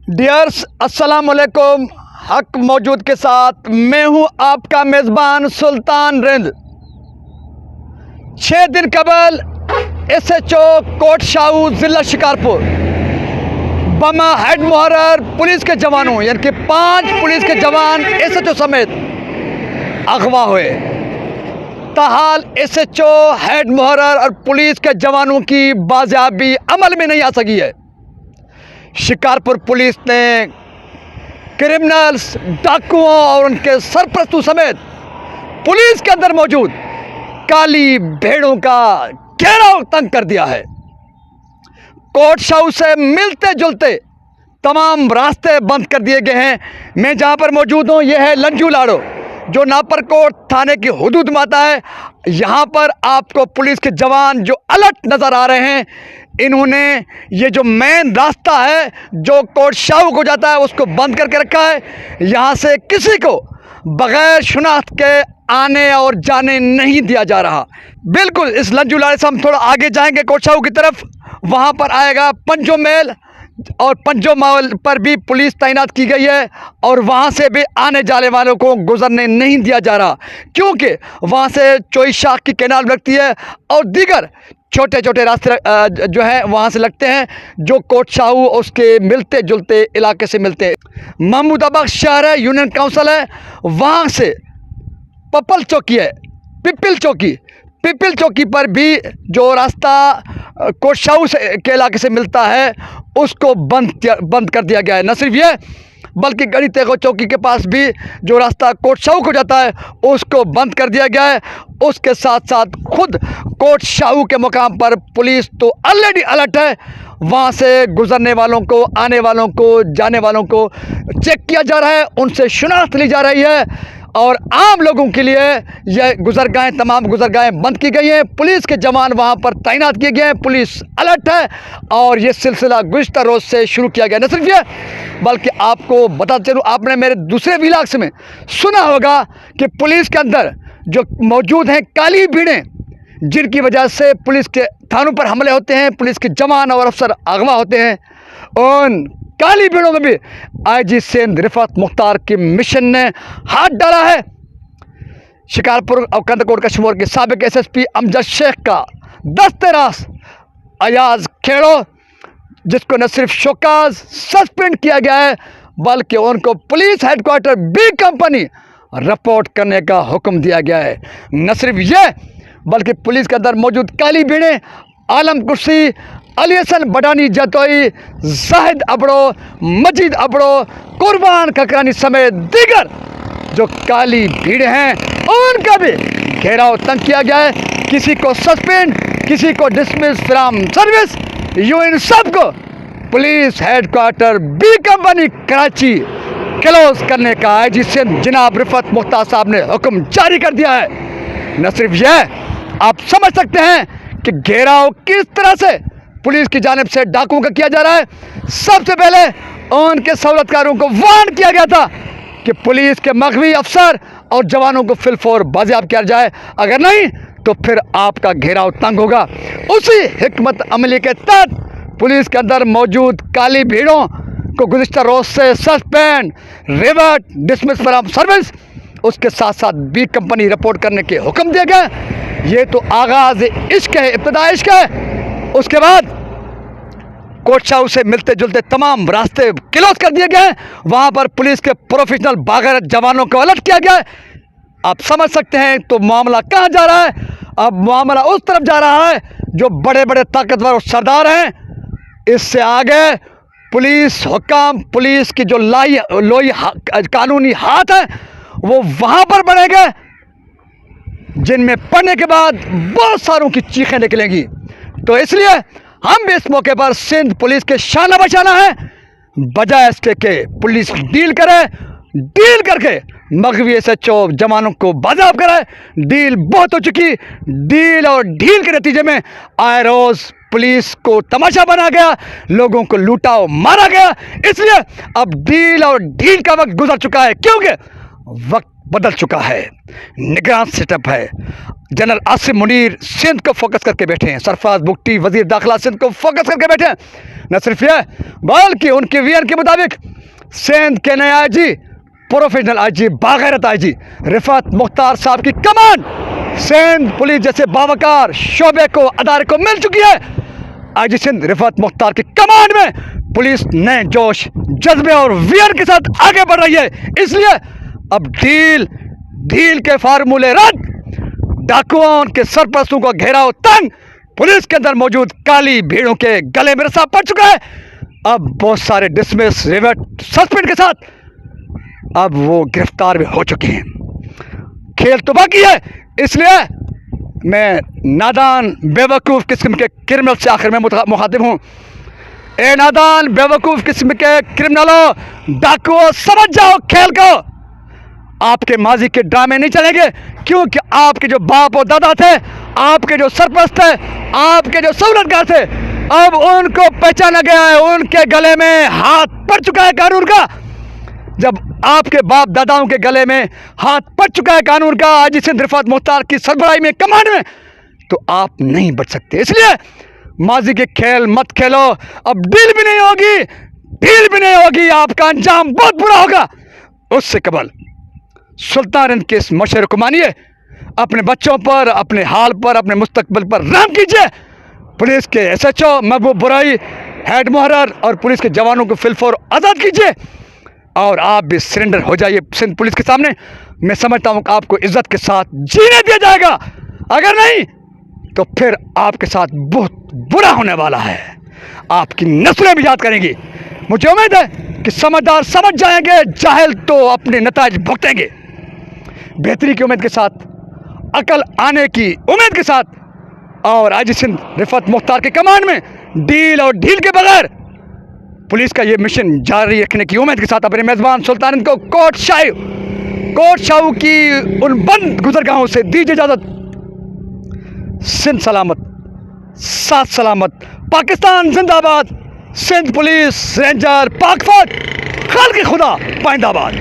Dears अस्सलाम वालेकुम। हक मौजूद के साथ मैं हूं आपका मेज़बान सुल्तान रिंद। 6 दिन कबल SHO कोट शाहू ज़िला शिकारपुर बमा हेड मुहर्रर पुलिस के जवानों यानी कि 5 पुलिस के जवान SHO समेत अगवा हुए। ताहाल SHO हेड मुहर्रर और पुलिस के जवानों की बाजियाबी अमल में नहीं आ सकी है। शिकारपुर पुलिस ने क्रिमिनल्स, डाकुओं और उनके सरपरस्तों समेत पुलिस के अंदर मौजूद काली भेड़ों का घेराव तंग कर दिया है। कोट शाहू से मिलते जुलते तमाम रास्ते बंद कर दिए गए हैं। मैं जहां पर मौजूद हूं यह है लंजू लाड़ो, जो नापरकोट थाने की हुदूद में आता है। यहाँ पर आपको पुलिस के जवान जो अलर्ट नज़र आ रहे हैं, इन्होंने ये जो मेन रास्ता है जो कोट शाहू को जाता है उसको बंद करके रखा है। यहाँ से किसी को बग़ैर शुनाख्त के आने और जाने नहीं दिया जा रहा। बिल्कुल इस लंजू लाड़े से हम थोड़ा आगे जाएंगे कोट शाहू की तरफ, वहाँ पर आएगा पंजो मेल और पंजो माल पर भी पुलिस तैनात की गई है और वहाँ से भी आने जाने वालों को गुजरने नहीं दिया जा रहा, क्योंकि वहाँ से चोई शाख की कैनाल लगती है और दीगर छोटे छोटे रास्ते जो हैं वहाँ से लगते हैं, जो कोट शाहू उसके मिलते जुलते इलाके से मिलते हैं। महमूदाबाद शहर है, यूनियन काउंसिल है, वहाँ से पपल चौकी है, पिपिल चौकी पर भी जो रास्ता कोट शाहू से के इलाके से मिलता है उसको बंद कर दिया गया है। न सिर्फ ये बल्कि गढ़ी तेगो चौकी के पास भी जो रास्ता कोट शाहू को जाता है उसको बंद कर दिया गया है। उसके साथ साथ खुद कोट शाहू के मुकाम पर पुलिस तो ऑलरेडी अलर्ट है। वहाँ से गुज़रने वालों को, आने वालों को, जाने वालों को चेक किया जा रहा है, उनसे शिनाख्त ली जा रही है और आम लोगों के लिए यह गुजरगाहें, तमाम गुजरगाहें बंद की गई हैं। पुलिस के जवान वहां पर तैनात किए गए हैं, पुलिस अलर्ट है और ये सिलसिला गुज़िश्ता रोज़ से शुरू किया गया। न सिर्फ ये बल्कि आपको बता चलूँ, आपने मेरे दूसरे व्लॉग्स में सुना होगा कि पुलिस के अंदर जो मौजूद हैं काली भीड़ें, जिनकी वजह से पुलिस के थानों पर हमले होते हैं, पुलिस के जवान और अफसर अगवा होते हैं, उन काली भीड़ों में भी IG सिंध रिफत मुख्तार के मिशन ने हाथ डाला है। शिकारपुर और कंदकोट कश्मीर के साबिक SSP अमजद शेख का दस्तेरास अयाज खेड़ो, जिसको न सिर्फ शोकाज सस्पेंड किया गया है बल्कि उनको police headquarter B company report करने का हुक्म दिया गया है। न सिर्फ ये बल्कि पुलिस के अंदर मौजूद काली भीड़ें आलम कुर्सी, अली हसन बडानी जतोई, जाहिद अबड़ो, मजीद अबड़ो, कुर्बान ककरानी समेत दीगर जो काली भीड़ हैं उनका भी घेराव तंग किया गया है। किसी को सस्पेंड, किसी को डिसमिस फ्रॉम सर्विस, यूं इन सबको police headquarter B company Karachi close करने का IG सिंध जनाब रिफत मुख्तार साहब ने हुक्म जारी कर दिया है। न सिर्फ यह, आप समझ सकते हैं कि घेराव किस तरह से पुलिस की जानिब से डाकुओं का किया जा रहा है। सबसे पहले उनके सहूलतकारों को वार्न किया गया था कि पुलिस के मगवी अफसर और जवानों को फिलफौर बाजियाब किया जाए, अगर नहीं तो फिर आपका घेराव तंग होगा। उसी हिकमत अमली के तहत पुलिस के अंदर मौजूद काली भीड़ों को गुज़िश्ता रोज़ से suspend, revert, dismiss from service, उसके साथ साथ B कंपनी रिपोर्ट करने के हुक्म दिए गए। ये तो आगाज़ इश्क है, इब्तिदा इश्क है। उसके बाद कोट शाहू से मिलते जुलते तमाम रास्ते क्लोज कर दिए गए। वहाँ पर पुलिस के प्रोफेशनल बागैरत जवानों को अलर्ट किया गया है। आप समझ सकते हैं तो मामला कहाँ जा रहा है। अब मामला उस तरफ जा रहा है जो बड़े बड़े ताकतवर और सरदार हैं। इससे आगे पुलिस हुकाम, पुलिस की जो लोई कानूनी हाथ है वो वहाँ पर बढ़ेंगे, जिनमें पढ़ने के बाद बहुत सारों की चीखें निकलेंगी। तो इसलिए हम भी इस मौके पर सिंध पुलिस के शाना बचाना है, बजाय इसके के पुलिस डील करे, डील करके मगवी SHO जवानों को बाज़ाब कराए। डील बहुत हो चुकी, डील और ढील के नतीजे में आए रोज़ पुलिस को तमाशा बना गया, लोगों को लूटा और मारा गया। इसलिए अब डील और ढील का वक्त गुजर चुका है, क्योंकि वक्त बदल चुका है, निगरान सेटअप है। जनरल आसिम मुनीर सिंध को फोकस करके बैठे हैं, सरफराज बुगटी वजीर दाखिला सिंध को फोकस करके बैठे हैं। न सिर्फ यह बल्कि उनके वीएन के मुताबिक सिंध के नए आईजी, प्रोफेशनल आईजी, बागैरत आईजी रिफत मुख्तार साहब की कमान सिंध पुलिस जैसे बावकार शोबे को, अदारे को मिल चुकी है। आईजी सिंध रिफत मुख्तार की कमान में पुलिस नए जोश, जज्बे और वीएन के साथ आगे बढ़ रही है। इसलिए अब डील के फार्मूले रद्द, डाकुओं के सरपरस्तों का घेराव तंग, पुलिस के अंदर मौजूद काली भीड़ों के गले में रस्सा पड़ चुका है। अब बहुत सारे डिसमिस, रिवर्ट, सस्पेंड के साथ अब वो गिरफ्तार भी हो चुके हैं। खेल तो बाकी है। इसलिए मैं नादान बेवकूफ़ किस्म के क्रिमिनल से आखिर में मुखातिब हूँ। ए नादान बेवकूफ़ किस्म के क्रिमिनलों, डाकुओं, समझ जाओ खेल को। आपके माजी के ड्रामे नहीं चलेंगे, क्योंकि आपके जो बाप और दादा थे, आपके जो सरपरस्त थे, आपके जो सहूलतगार थे, अब उनको पहचाना गया है, उनके गले में हाथ पड़ चुका है कानून का। जब आपके बाप दादाओं के गले में हाथ पड़ चुका है कानून का, आईजी सिंध रिफत मुख्तार की सरबराही में, कमांड में, तो आप नहीं बच सकते। इसलिए माजी के खेल मत खेलो। अब डील भी नहीं होगी, आपका अंजाम बहुत बुरा होगा। उससे कबल सुल्तान के इस मशवरे को मानिए, अपने बच्चों पर, अपने हाल पर, अपने मुस्तकबिल पर रहम कीजिए। पुलिस के SHO महबूब बुराई, हेड मुहर्रर और पुलिस के जवानों को फिलफोर आज़ाद कीजिए और आप भी सरेंडर हो जाइए सिंध पुलिस के सामने। मैं समझता हूँ कि आपको इज्जत के साथ जीने दिया जाएगा। अगर नहीं तो फिर आपके साथ बहुत बुरा होने वाला है, आपकी नस्लें भी याद करेंगी। मुझे उम्मीद है कि समझदार समझ जाएंगे, जाहिल तो अपने नताज भुगतेंगे। बेहतरी की उम्मीद के साथ, अकल आने की उम्मीद के साथ और आईजी सिंध रिफत मुख्तार के कमान में डील और ढील के बगैर पुलिस का ये मिशन जारी रखने की उम्मीद के साथ अपने मेज़बान सुल्तान को कोट शाहू की उन बंद गुजरगाहों से दीजिए इजाज़त। सिंध सलामत, साथ सलामत, पाकिस्तान जिंदाबाद, सिंध पुलिस, रेंजर, पाक फौज, खाल के खुदा पाइंदाबाद।